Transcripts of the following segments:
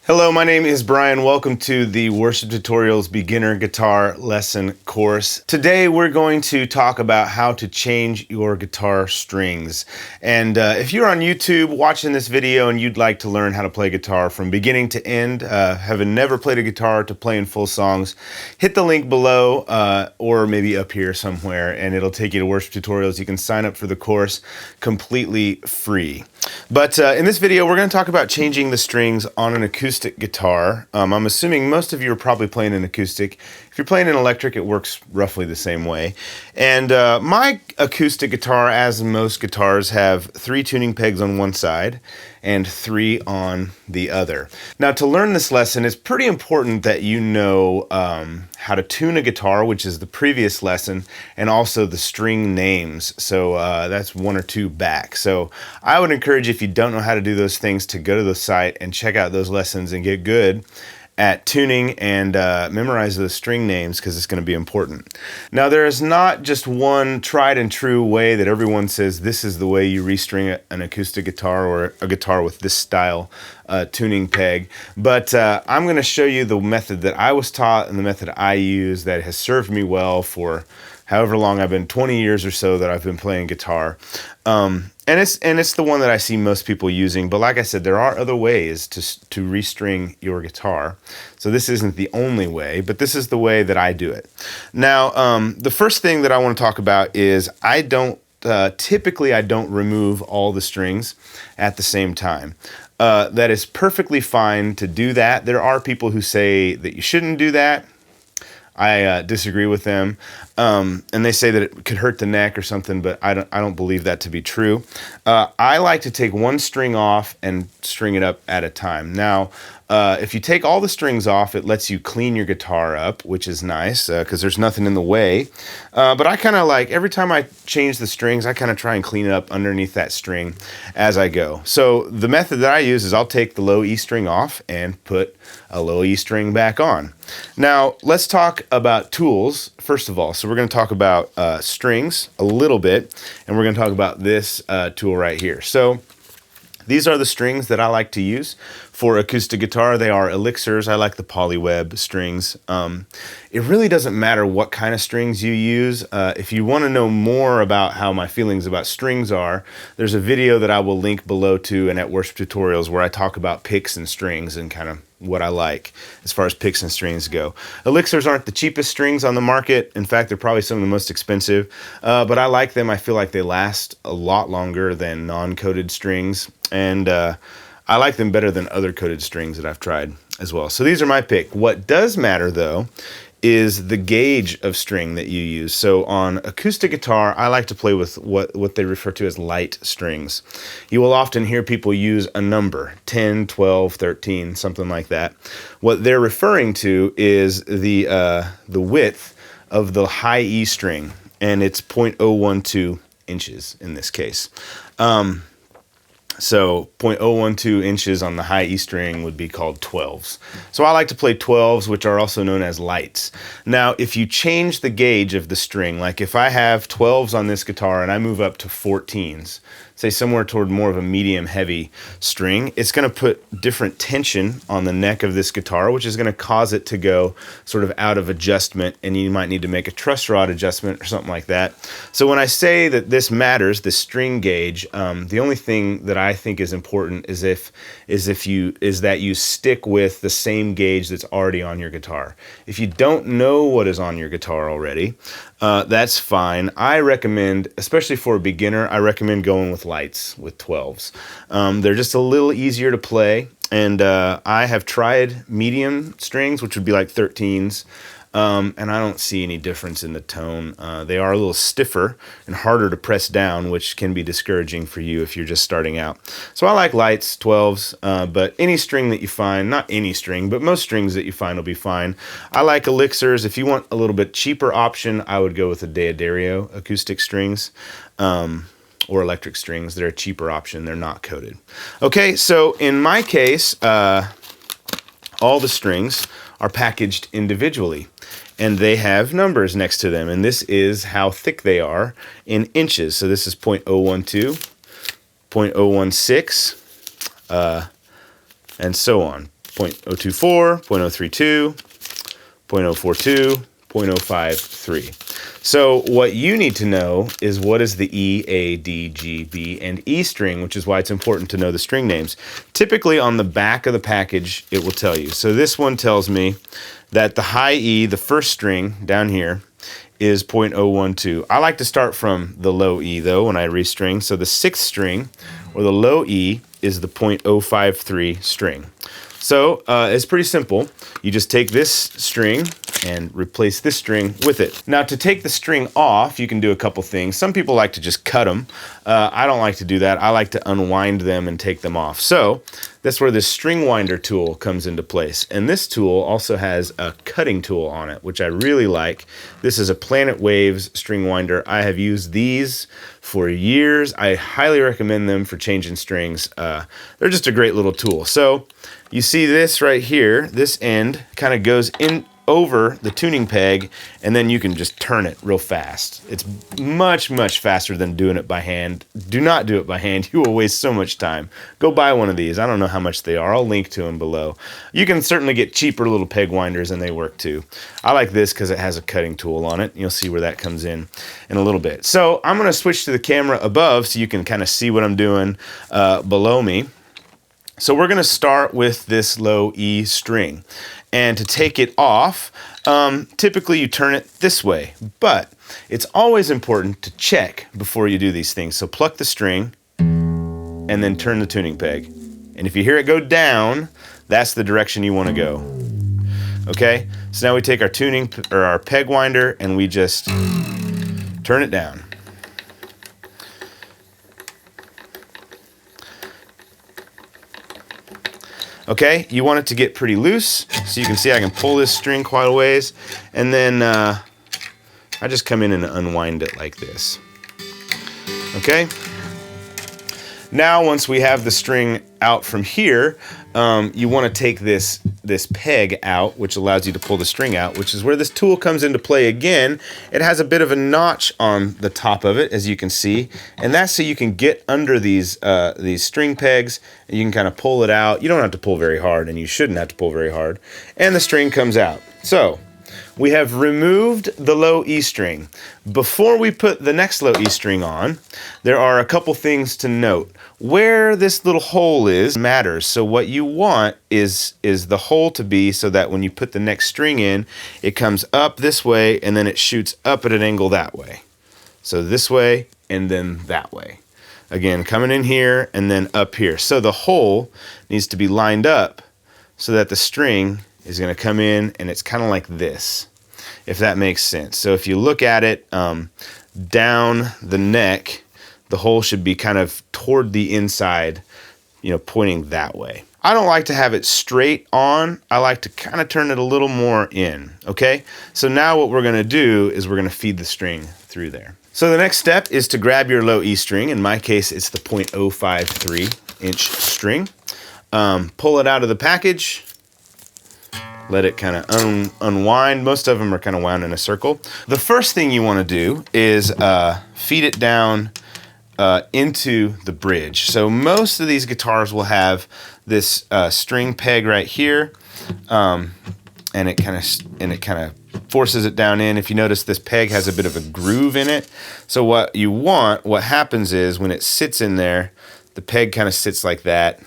Hello, my name is Brian. Welcome to the Worship Tutorials Beginner Guitar Lesson course. Today we're going to talk about how to change your guitar strings. And if you're on YouTube watching this video and you'd like to learn how to play guitar from beginning to end, having never played a guitar to playing full songs, hit the link below or maybe up here somewhere and it'll take you to Worship Tutorials. You can sign up for the course completely free. But in this video, we're going to talk about changing the strings on an acoustic guitar. I'm assuming most of you are probably playing an acoustic. If you're playing an electric, it works roughly the same way. And my acoustic guitar, as most guitars, have 3 tuning pegs on one side and 3 on the other. Now, to learn this lesson, it's pretty important that you know how to tune a guitar, which is the previous lesson, and also the string names. So that's 1 or 2 back. So I would encourage you, if you don't know how to do those things, to go to the site and check out those lessons and get good at tuning and memorize those string names, because it's going to be important. Now, there is not just one tried and true way that everyone says this is the way you restring an acoustic guitar or a guitar with this style tuning peg, but I'm going to show you the method that I was taught and the method I use that has served me well for however long I've been, 20 years or so that I've been playing guitar. And it's the one that I see most people using, but like I said, there are other ways to restring your guitar. So this isn't the only way, but this is the way that I do it. Now, the first thing that I want to talk about is typically I don't remove all the strings at the same time. That is perfectly fine to do that. There are people who say that you shouldn't do that. I disagree with them, and they say that it could hurt the neck or something, but I don't believe that to be true. I like to take one string off and string it up at a time. Now, if you take all the strings off, it lets you clean your guitar up, which is nice because there's nothing in the way. But I kind of like, every time I change the strings, I kind of try and clean it up underneath that string as I go. So the method that I use is I'll take the low E string off and put a low E string back on. Now, let's talk about tools, first of all. So we're going to talk about strings a little bit, and we're going to talk about this tool right here. So these are the strings that I like to use for acoustic guitar. They are Elixirs. I like the Polyweb strings. It really doesn't matter what kind of strings you use. If you want to know more about how my feelings about strings are, there's a video that I will link below to and at Worship Tutorials where I talk about picks and strings and kind of what I like as far as picks and strings go. Elixirs aren't the cheapest strings on the market. In fact, they're probably some of the most expensive, but I like them. I feel like they last a lot longer than non-coated strings, and I like them better than other coated strings that I've tried as well. So these are my pick. What does matter, though, is the gauge of string that you use. So on acoustic guitar, I like to play with what they refer to as light strings. You will often hear people use a number, 10, 12, 13, something like that. What they're referring to is the width of the high E string, and it's 0.012 inches in this case. So 0.012 inches on the high E string would be called 12s. So I like to play 12s, which are also known as lights. Now, if you change the gauge of the string, like if I have 12s on this guitar and I move up to 14s, say somewhere toward more of a medium heavy string, it's going to put different tension on the neck of this guitar, which is going to cause it to go sort of out of adjustment, and you might need to make a truss rod adjustment or something like that. So when I say that this matters, the string gauge, the only thing that I think is important is that you stick with the same gauge that's already on your guitar. If you don't know what is on your guitar already, that's fine. I recommend, especially for a beginner, I recommend going with lights, with 12s. They're just a little easier to play, and I have tried medium strings, which would be like 13s, and I don't see any difference in the tone. They are a little stiffer and harder to press down, which can be discouraging for you if you're just starting out. So I like lights, 12s, but any string that you find, not any string, but most strings that you find will be fine. I like Elixirs. If you want a little bit cheaper option, I would go with the D'Addario acoustic strings. Or electric strings. They're a cheaper option. They're not coated. Okay, so in my case, all the strings are packaged individually, and they have numbers next to them, and this is how thick they are in inches. So this is 0.012, 0.016, and so on. 0.024, 0.032, 0.042, 0.053. So what you need to know is what is the E, A, D, G, B, and E string, which is why it's important to know the string names. Typically on the back of the package, it will tell you. So this one tells me that the high E, the first string down here, is 0.012. I like to start from the low E though when I restring. So the sixth string, or the low E, is the 0.053 string. So it's pretty simple. You just take this string and replace this string with it. Now to take the string off, you can do a couple things. Some people like to just cut them. I don't like to do that. I like to unwind them and take them off. So that's where this string winder tool comes into place. And this tool also has a cutting tool on it, which I really like. This is a Planet Waves string winder. I have used these for years. I highly recommend them for changing strings. They're just a great little tool. So you see this right here, this end kind of goes in over the tuning peg, and then you can just turn it real fast. It's much, much faster than doing it by hand. Do not do it by hand. You will waste so much time. Go buy one of these. I don't know how much they are. I'll link to them below. You can certainly get cheaper little peg winders, and they work too. I like this because it has a cutting tool on it. You'll see where that comes in a little bit. So I'm going to switch to the camera above so you can kind of see what I'm doing below me. So we're going to start with this low E string. And to take it off, typically you turn it this way. But it's always important to check before you do these things. So pluck the string and then turn the tuning peg. And if you hear it go down, that's the direction you want to go. Okay? So now we take our tuning or our peg winder and we just turn it down. Okay, you want it to get pretty loose, so you can see I can pull this string quite a ways, and then I just come in and unwind it like this. Okay? Now once we have the string out from here, you want to take this peg out, which allows you to pull the string out, which is where this tool comes into play again. It has a bit of a notch on the top of it, as you can see, and that's so you can get under these string pegs, and you can kind of pull it out. You don't have to pull very hard, and you shouldn't have to pull very hard, and the string comes out. So we have removed the low E string. Before we put the next low E string on, there are a couple things to note. Where this little hole is matters. So what you want is the hole to be so that when you put the next string in, it comes up this way and then it shoots up at an angle that way. So this way and then that way. Again, coming in here and then up here. So the hole needs to be lined up so that the string is going to come in and it's kind of like this, if that makes sense. So if you look at it down the neck, the hole should be kind of toward the inside, you know, pointing that way. I don't like to have it straight on. I like to kind of turn it a little more in, okay? So now what we're going to do is we're going to feed the string through there. So the next step is to grab your low E string. In my case, it's the 0.053 inch string. Pull it out of the package. Let it kind of unwind. Most of them are kind of wound in a circle. The first thing you want to do is feed it down into the bridge. So most of these guitars will have this string peg right here, and it kind of forces it down in. If you notice, this peg has a bit of a groove in it. So what happens is when it sits in there, the peg kind of sits like that.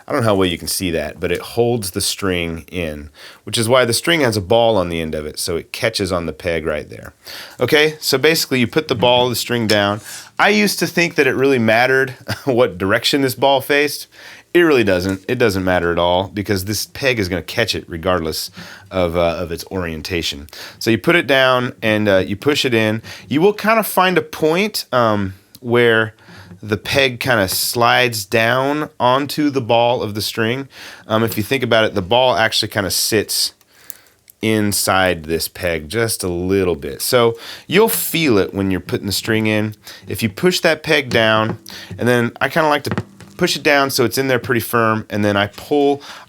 I don't know how well you can see that, but it holds the string in, which is why the string has a ball on the end of it, so it catches on the peg right there. Okay, so basically you put the ball of the string down. I used to think that it really mattered what direction this ball faced. It really doesn't. It doesn't matter at all because this peg is going to catch it regardless of its orientation. So you put it down and you push it in. You will kind of find a point where the peg kind of slides down onto the ball of the string. If you think about it, the ball actually kind of sits inside this peg just a little bit. So you'll feel it when you're putting the string in. If you push that peg down, and then I kind of like to push it down so it's in there pretty firm, and then I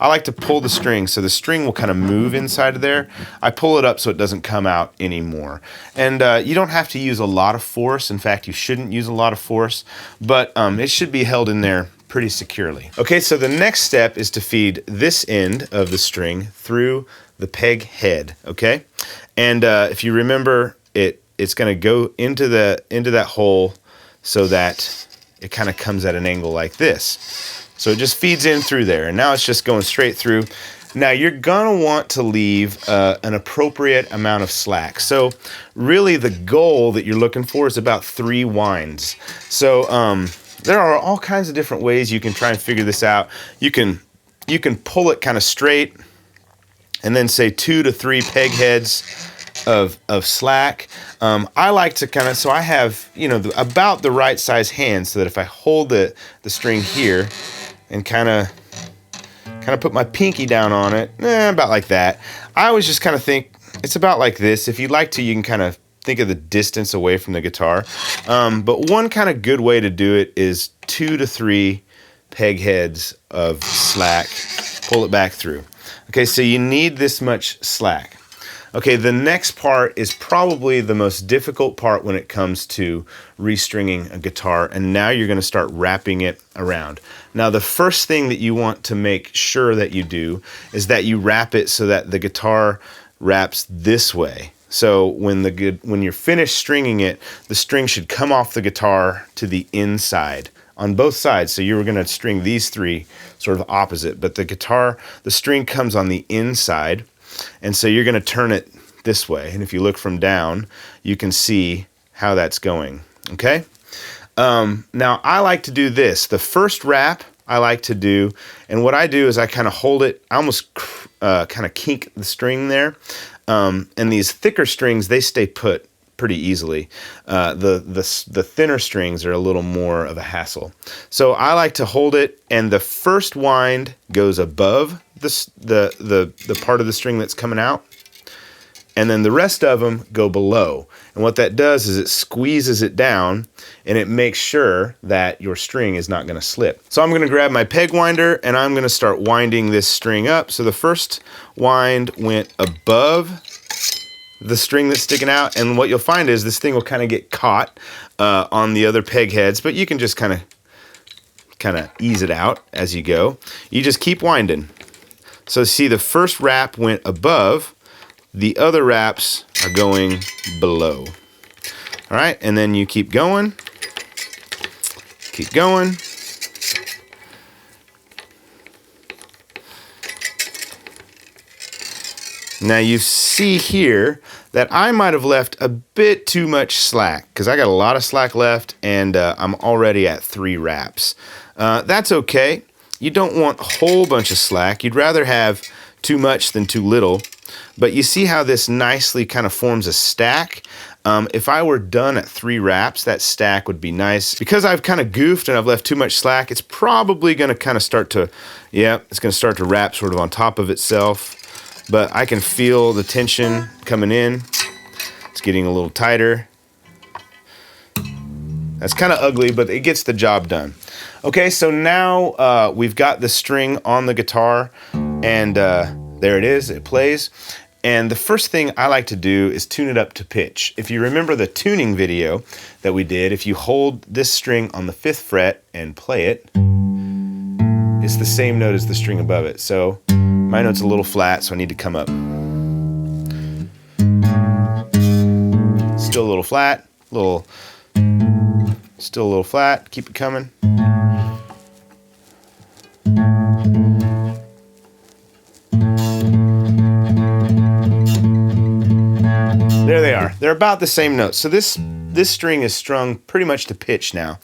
like to pull the string so the string will kind of move inside of there. I pull it up so it doesn't come out anymore. And you don't have to use a lot of force. In fact, you shouldn't use a lot of force, but it should be held in there pretty securely. Okay, so the next step is to feed this end of the string through the peg head, okay? And if you remember, it's gonna go into that hole so that it kind of comes at an angle like this. So it just feeds in through there, and now it's just going straight through. Now you're gonna want to leave an appropriate amount of slack. So really the goal that you're looking for is about 3 winds. So there are all kinds of different ways you can try and figure this out. You can pull it kind of straight and then say 2 to 3 peg heads of slack. I like to kind of, so I have, you know, about the right size hand so that if I hold the string here and kind of put my pinky down on it, about like that. I always just kind of think it's about like this. If you'd like to, you can kind of think of the distance away from the guitar. But one kind of good way to do it is 2 to 3 peg heads of slack. Pull it back through. Okay, so you need this much slack. Okay, the next part is probably the most difficult part when it comes to restringing a guitar, and now you're going to start wrapping it around. Now, the first thing that you want to make sure that you do is that you wrap it so that the guitar wraps this way. So when you're finished stringing it, the string should come off the guitar to the inside on both sides. So you were going to string these 3 sort of opposite, but the string comes on the inside. And so you're going to turn it this way. And if you look from down, you can see how that's going. Okay? Now, I like to do this. The first wrap I like to do, and what I do is I kind of hold it, I almost kind of kink the string there. And these thicker strings, they stay put pretty easily. The thinner strings are a little more of a hassle. So I like to hold it, and the first wind goes above the part of the string that's coming out, and then the rest of them go below. And what that does is it squeezes it down, and it makes sure that your string is not going to slip. So I'm going to grab my peg winder, and I'm going to start winding this string up. So the first wind went above the string that's sticking out, and what you'll find is this thing will kind of get caught on the other peg heads, but you can just kind of ease it out as you go. You just keep winding. So see, the first wrap went above, the other wraps are going below. All right, and then you keep going, keep going. Now you see here that I might have left a bit too much slack because I got a lot of slack left, and I'm already at 3 wraps. That's okay. You don't want a whole bunch of slack. You'd rather have too much than too little. But you see how this nicely kind of forms a stack? If I were done at 3 wraps, that stack would be nice. Because I've kind of goofed and I've left too much slack, it's probably going to kind of start to, it's going to start to wrap sort of on top of itself. But I can feel the tension coming in. It's getting a little tighter. That's kind of ugly, but it gets the job done. Okay, so now we've got the string on the guitar, and there it is, it plays. And the first thing I like to do is tune it up to pitch. If you remember the tuning video that we did, if you hold this string on the 5th fret and play it, it's the same note as the string above it. So my note's a little flat, so I need to come up. Still a little flat, still a little flat, keep it coming. There they are. They're about the same notes. So this string is strung pretty much to pitch now.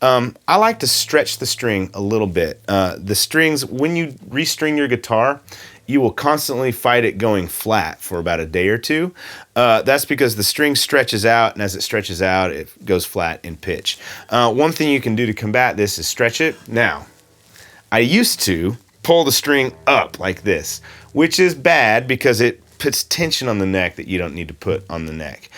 I like to stretch the string a little bit. The strings, when you restring your guitar, you will constantly fight it going flat for about a day or 2. That's because the string stretches out, and as it stretches out, it goes flat in pitch. One thing you can do to combat this is stretch it. Now, I used to pull the string up like this, which is bad because it puts tension on the neck that you don't need to put on the neck.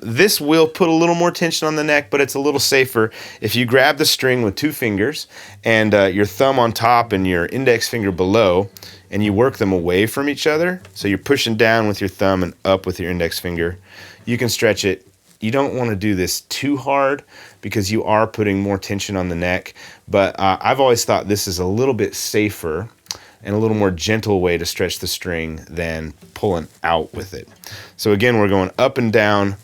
This will put a little more tension on the neck, but it's a little safer if you grab the string with 2 fingers and your thumb on top and your index finger below, and you work them away from each other. So you're pushing down with your thumb and up with your index finger. You can stretch it you don't want to do this too hard because you are putting more tension on the neck. But I've always thought this is a little bit safer and a little more gentle way to stretch the string than pulling out with it. So again, we're going up and down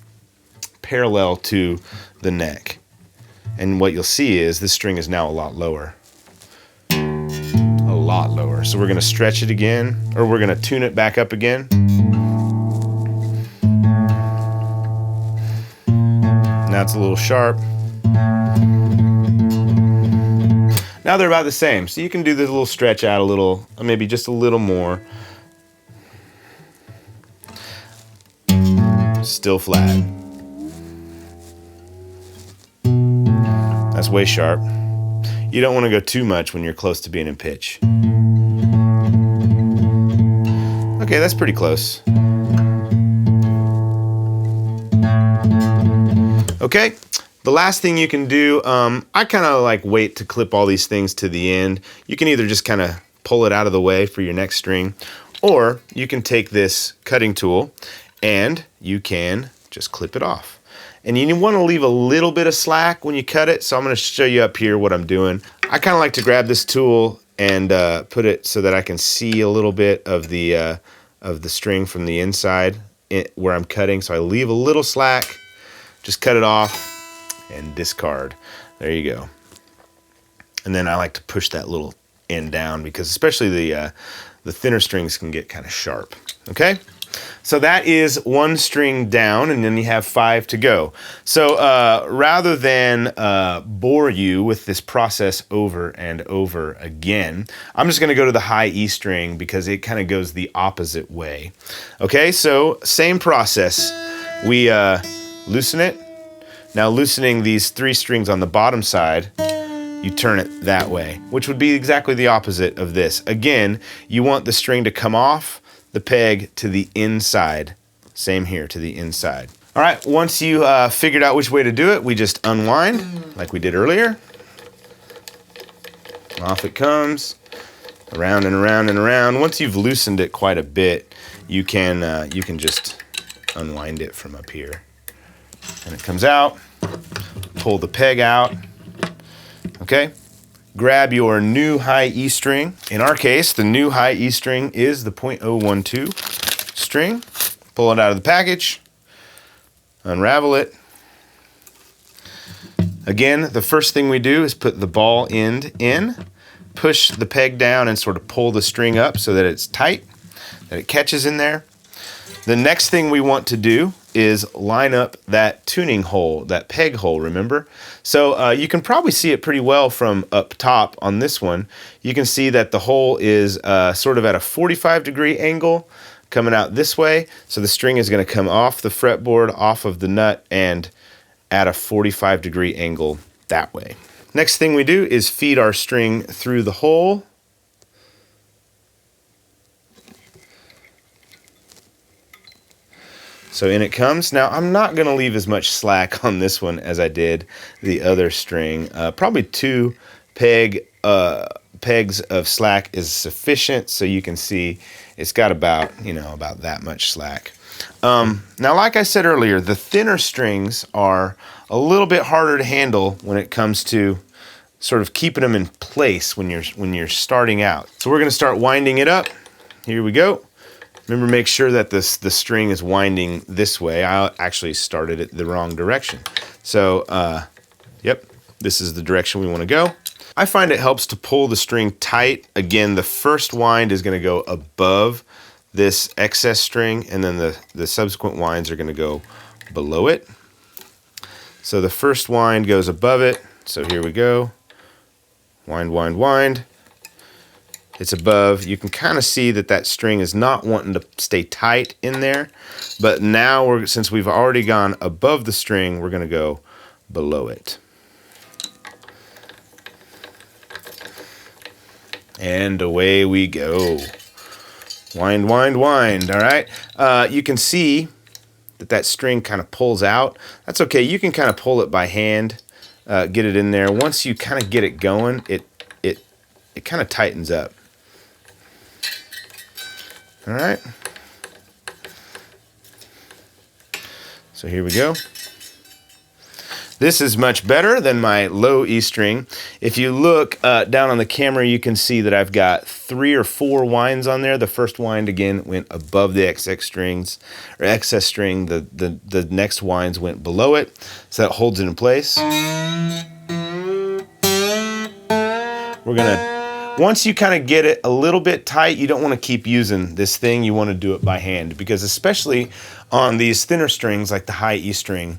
parallel to the neck. And what you'll see is this string is now a lot lower. A lot lower. So we're going to stretch it again, or we're going to tune it back up again. Now it's a little sharp. Now they're about the same. So you can do this little stretch out a little, maybe just a little more. Still flat. That's way sharp. You don't want to go too much when you're close to being in pitch. Okay, that's pretty close. Okay, the last thing you can do, I kind of like wait to clip all these things to the end. You can either just kind of pull it out of the way for your next string, or you can take this cutting tool and you can just clip it off. And you want to leave a little bit of slack when you cut it, so I'm going to show you up here what I'm doing. I kind of like to grab this tool and put it so that I can see a little bit of the string from the inside where I'm cutting. So I leave a little slack, just cut it off and discard. There you go. And then I like to push that little end down because especially the thinner strings can get kind of sharp. Okay? So that is one string down, and then you have 5 to go. So rather than bore you with this process over and over again, I'm just going to go to the high E string because it kind of goes the opposite way. Okay, so same process. We loosen it. Now loosening these 3 strings on the bottom side, you turn it that way, which would be exactly the opposite of this. Again, you want the string to come off the peg to the inside. Same here, to the inside. All right, once you figured out which way to do it, we just unwind like we did earlier. Off it comes, around and around and around. Once you've loosened it quite a bit, you can just unwind it from up here. And it comes out, pull the peg out, okay? Grab your new high E string. In our case, the new high E string is the .012 string. Pull it out of the package, unravel it. Again, the first thing we do is put the ball end in, push the peg down and sort of pull the string up so that it's tight, that it catches in there. The next thing we want to do is line up that tuning hole, that peg hole, remember? So you can probably see it pretty well from up top on this one. You can see that the hole is sort of at a 45-degree angle coming out this way. So the string is going to come off the fretboard, off of the nut, and at a 45-degree angle that way. Next thing we do is feed our string through the hole. So in it comes. Now I'm not going to leave as much slack on this one as I did the other string. Probably 2 pegs of slack is sufficient, so you can see it's got about that much slack. Now, like I said earlier, the thinner strings are a little bit harder to handle when it comes to sort of keeping them in place when you're starting out. So we're going to start winding it up. Here we go. Remember, make sure that the string is winding this way. I actually started it the wrong direction. So, yep, this is the direction we want to go. I find it helps to pull the string tight. Again, the first wind is going to go above this excess string, and then the subsequent winds are going to go below it. So the first wind goes above it. So here we go. Wind, wind, wind. It's above. You can kind of see that string is not wanting to stay tight in there. But now, since we've already gone above the string, we're going to go below it. And away we go. Wind, wind, wind. All right. You can see that string kind of pulls out. That's okay. You can kind of pull it by hand, get it in there. Once you kind of get it going, it kind of tightens up. All right. So here we go. This is much better than my low E string. If you look down on the camera, you can see that I've got 3 or 4 winds on there. The first wind, again, went above the excess strings, or excess string. The next winds went below it, so that holds it in place. We're gonna, once you kind of get it a little bit tight, you don't want to keep using this thing. You want to do it by hand, because especially on these thinner strings like the high E string,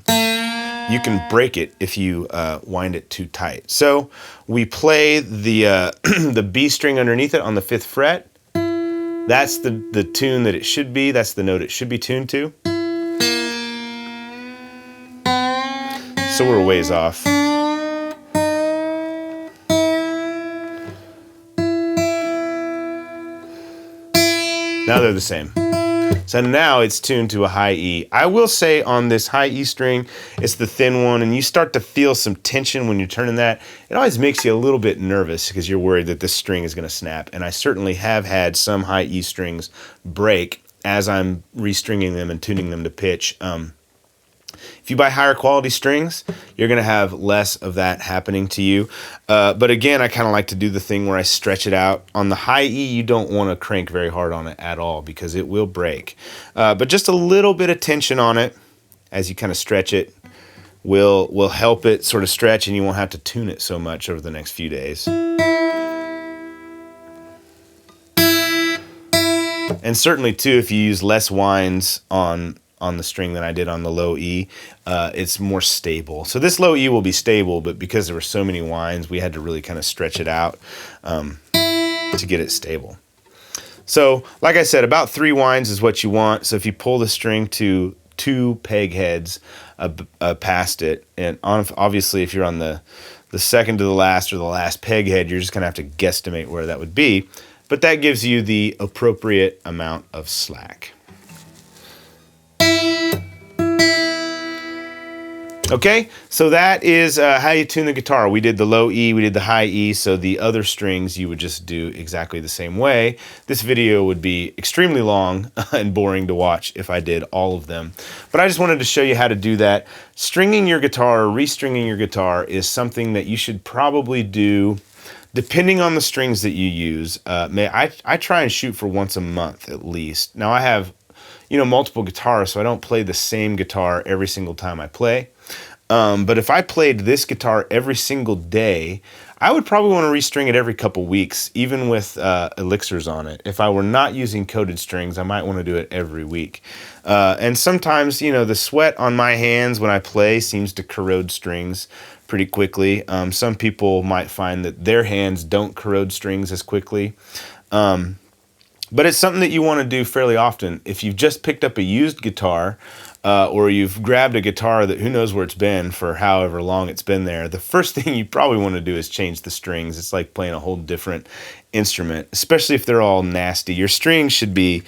you can break it if you wind it too tight. So we play the the B string underneath it on the 5th fret. That's the tune that it should be. That's the note it should be tuned to. So we're a ways off. Now they're the same. So now it's tuned to a high E. I will say on this high E string, it's the thin one, and you start to feel some tension when you're turning that. It always makes you a little bit nervous because you're worried that this string is going to snap. And I certainly have had some high E strings break as I'm restringing them and tuning them to pitch. If you buy higher quality strings, you're going to have less of that happening to you. But again, I kind of like to do the thing where I stretch it out. On the high E, you don't want to crank very hard on it at all because it will break. But just a little bit of tension on it as you kind of stretch it will help it sort of stretch, and you won't have to tune it so much over the next few days. And certainly, too, if you use less winds on the string than I did on the low E, it's more stable. So this low E will be stable, but because there were so many winds, we had to really kind of stretch it out to get it stable. So like I said, about 3 winds is what you want. So if you pull the string to 2 peg heads past it, and obviously if you're on the second to the last or the last peg head, you're just going to have to guesstimate where that would be. But that gives you the appropriate amount of slack. Okay, so that is how you tune the guitar. We did the low E, we did the high E, so the other strings you would just do exactly the same way. This video would be extremely long and boring to watch if I did all of them. But I just wanted to show you how to do that. Stringing your guitar or restringing your guitar is something that you should probably do depending on the strings that you use. I try and shoot for once a month at least. Now I have multiple guitars, so I don't play the same guitar every single time I play. But if I played this guitar every single day, I would probably want to restring it every couple weeks, even with elixirs on it. If I were not using coated strings, I might want to do it every week. And sometimes, the sweat on my hands when I play seems to corrode strings pretty quickly. Some people might find that their hands don't corrode strings as quickly. But it's something that you want to do fairly often. If you've just picked up a used guitar, or you've grabbed a guitar that who knows where it's been for however long it's been there, the first thing you probably want to do is change the strings. It's like playing a whole different instrument, especially if they're all nasty. Your strings should be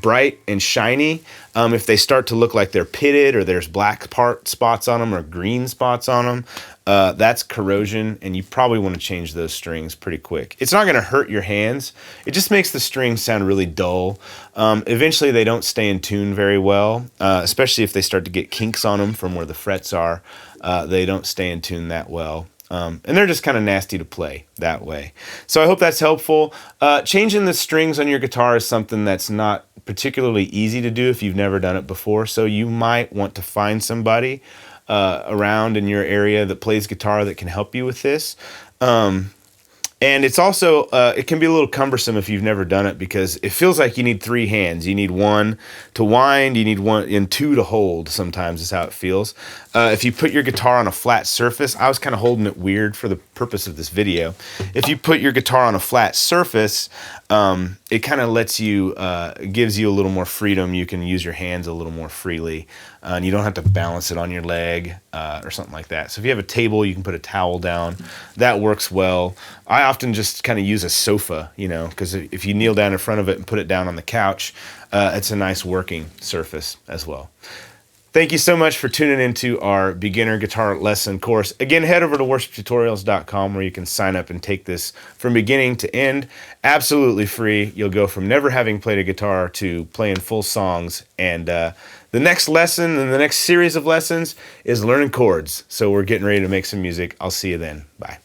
bright and shiny. If they start to look like they're pitted or there's black spots on them or green spots on them, that's corrosion, and you probably want to change those strings pretty quick. It's not going to hurt your hands. It just makes the strings sound really dull. Eventually, they don't stay in tune very well, especially if they start to get kinks on them from where the frets are. They don't stay in tune that well. And they're just kind of nasty to play that way. So I hope that's helpful. Changing the strings on your guitar is something that's not particularly easy to do if you've never done it before. So you might want to find somebody around in your area that plays guitar that can help you with this. And it's also, it can be a little cumbersome if you've never done it, because it feels like you need 3 hands. You need 1 to wind, you need 1 and 2 to hold, sometimes is how it feels. If you put your guitar on a flat surface, I was kind of holding it weird for the purpose of this video. If you put your guitar on a flat surface, it kind of lets you, gives you a little more freedom. You can use your hands a little more freely, and you don't have to balance it on your leg or something like that. So if you have a table, you can put a towel down. That works well. I often just kind of use a sofa, because if you kneel down in front of it and put it down on the couch, it's a nice working surface as well. Thank you so much for tuning into our beginner guitar lesson course. Again, head over to worshiptutorials.com where you can sign up and take this from beginning to end. Absolutely free. You'll go from never having played a guitar to playing full songs. And the next lesson and the next series of lessons is learning chords. So we're getting ready to make some music. I'll see you then. Bye.